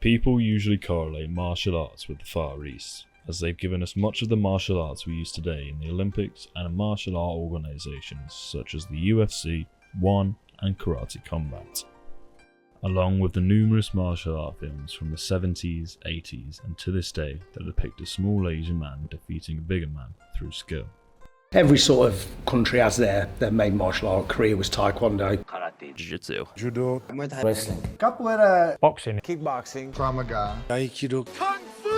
People usually correlate martial arts with the Far East, as they've given us much of the martial arts we use today in the Olympics and in martial art organisations such as the UFC, One and Karate Combat, along with the numerous martial art films from the 70s, 80s and to this day that depict a small Asian man defeating a bigger man through skill. Every sort of country has their main martial art. Korea was Taekwondo. Karate, Jiu-Jitsu, Judo, wrestling, capoeira, boxing, kickboxing, Krav Maga, Aikido, Kung Fu.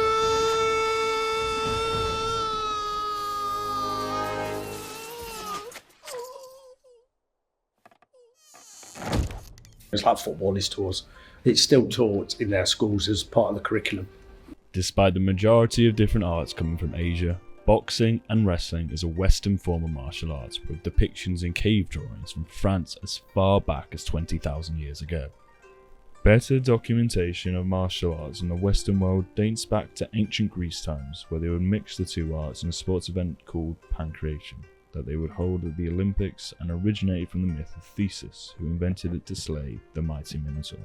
It's like football is to us. It's still taught in their schools as part of the curriculum. Despite the majority of different arts coming from Asia, boxing and wrestling is a Western form of martial arts with depictions in cave drawings from France as far back as 20,000 years ago. Better documentation of martial arts in the Western world dates back to ancient Greece times, where they would mix the two arts in a sports event called pancration that they would hold at the Olympics, and originated from the myth of Theseus, who invented it to slay the mighty Minotaur.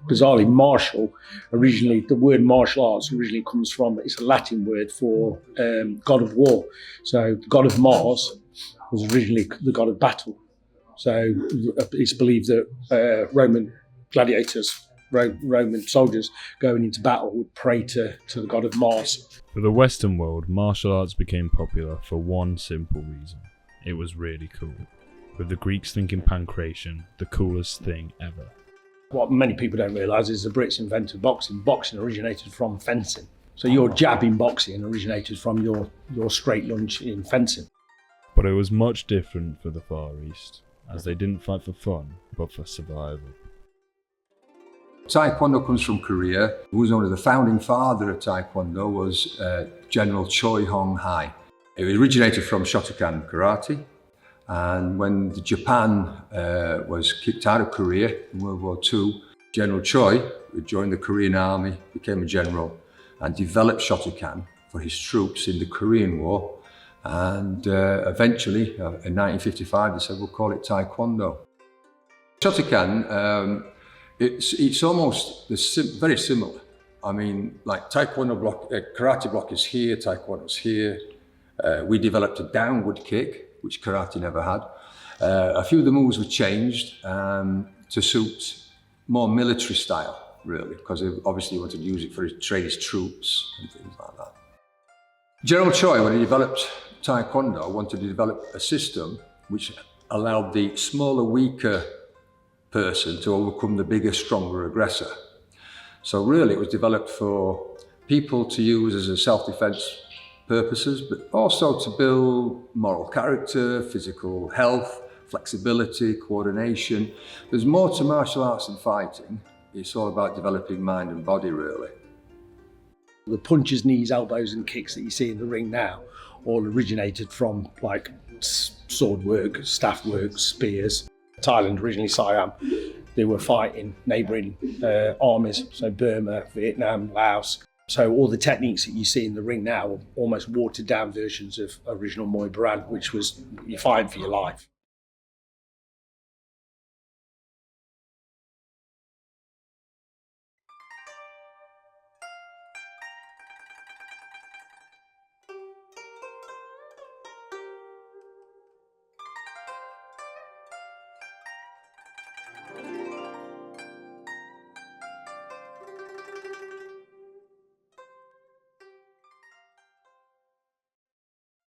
Bizarrely, martial, originally, the word martial arts originally comes from, it's a Latin word for god of war. So the god of Mars was originally the god of battle. So it's believed that Roman gladiators, Roman soldiers going into battle would pray to the god of Mars. For the Western world, martial arts became popular for one simple reason. It was really cool, with the Greeks thinking pancration the coolest thing ever. What many people don't realise is the Brits invented boxing. Boxing originated from fencing. So your jab in boxing originated from your straight lunge in fencing. But it was much different for the Far East, as they didn't fight for fun, but for survival. Taekwondo comes from Korea. Who was known as the founding father of Taekwondo was General Choi Hong Hai. It originated from Shotokan karate. And when Japan was kicked out of Korea in World War II, General Choi, who joined the Korean army, became a general and developed Shotokan for his troops in the Korean War. And eventually, in 1955, they said, we'll call it Taekwondo. Shotokan, it's almost very similar. I mean, like Taekwondo block, karate block is here, Taekwondo's here. We developed a downward kick, which karate never had. A few of the moves were changed to suit more military style, really, because they obviously wanted to use it for train his troops and things like that. General Choi, when he developed Taekwondo, wanted to develop a system which allowed the smaller, weaker person to overcome the bigger, stronger aggressor. So really it was developed for people to use as a self-defense purposes, but also to build moral character, physical health, flexibility, coordination. There's more to martial arts than fighting. It's all about developing mind and body, really. The punches, knees, elbows and kicks that you see in the ring now all originated from like sword work, staff work, spears. Thailand, originally Siam, they were fighting neighbouring armies, so Burma, Vietnam, Laos. So all the techniques that you see in the ring now are almost watered down versions of original Muay Boran, which was you're fighting for your life.